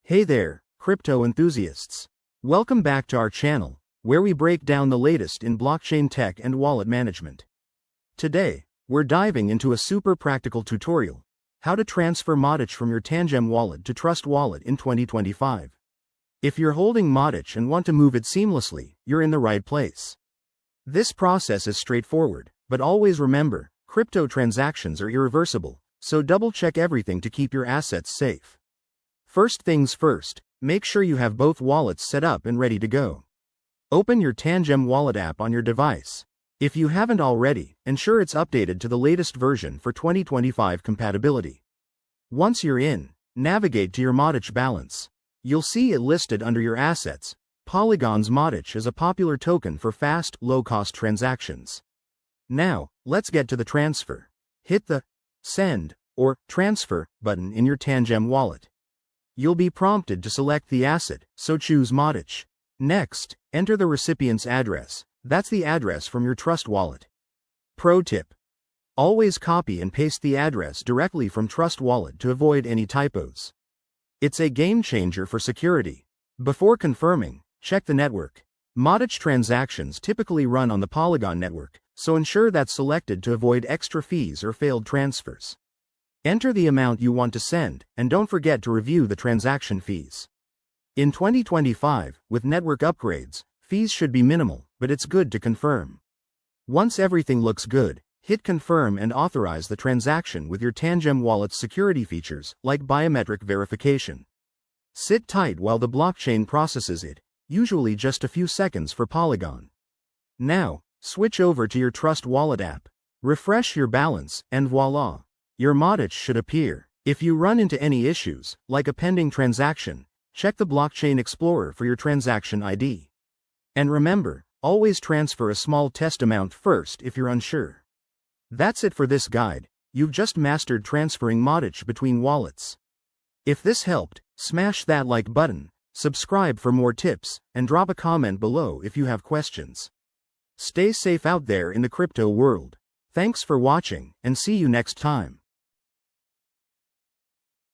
Hey there, crypto enthusiasts. Welcome back to our channel, where we break down the latest in blockchain tech and wallet management. Today, we're diving into a super practical tutorial: how to transfer Madic from your Tangem wallet to Trust Wallet in 2025. If you're holding Madic and want to move it seamlessly, you're in the right place. This process is straightforward, but always remember, crypto transactions are irreversible, so double-check everything to keep your assets safe. First things first, make sure you have both wallets set up and ready to go. Open your Tangem wallet app on your device. If you haven't already, ensure it's updated to the latest version for 2025 compatibility. Once you're in, navigate to your Madic balance. You'll see it listed under your assets. Polygon's Madic is a popular token for fast, low-cost transactions. Now, let's get to the transfer. Hit the Send or Transfer button in your Tangem wallet. You'll be prompted to select the asset, so choose Madic. Next, enter the recipient's address. That's the address from your Trust Wallet. Pro tip: always copy and paste the address directly from Trust Wallet to avoid any typos. It's a game changer for security. Before confirming, check the network. Madic transactions typically run on the Polygon network, so ensure that's selected to avoid extra fees or failed transfers. Enter the amount you want to send, and don't forget to review the transaction fees. In 2025, with network upgrades, fees should be minimal, but it's good to confirm. Once everything looks good, hit confirm and authorize the transaction with your Tangem wallet's security features, like biometric verification. Sit tight while the blockchain processes it, usually just a few seconds for Polygon. Now, switch over to your Trust Wallet app. Refresh your balance, and voila! Your Madic should appear. If you run into any issues, like a pending transaction, check the Blockchain Explorer for your transaction ID. And remember, always transfer a small test amount first if you're unsure. That's it for this guide. You've just mastered transferring Madic between wallets. If this helped, smash that like button, subscribe for more tips, and drop a comment below if you have questions. Stay safe out there in the crypto world. Thanks for watching, and see you next time.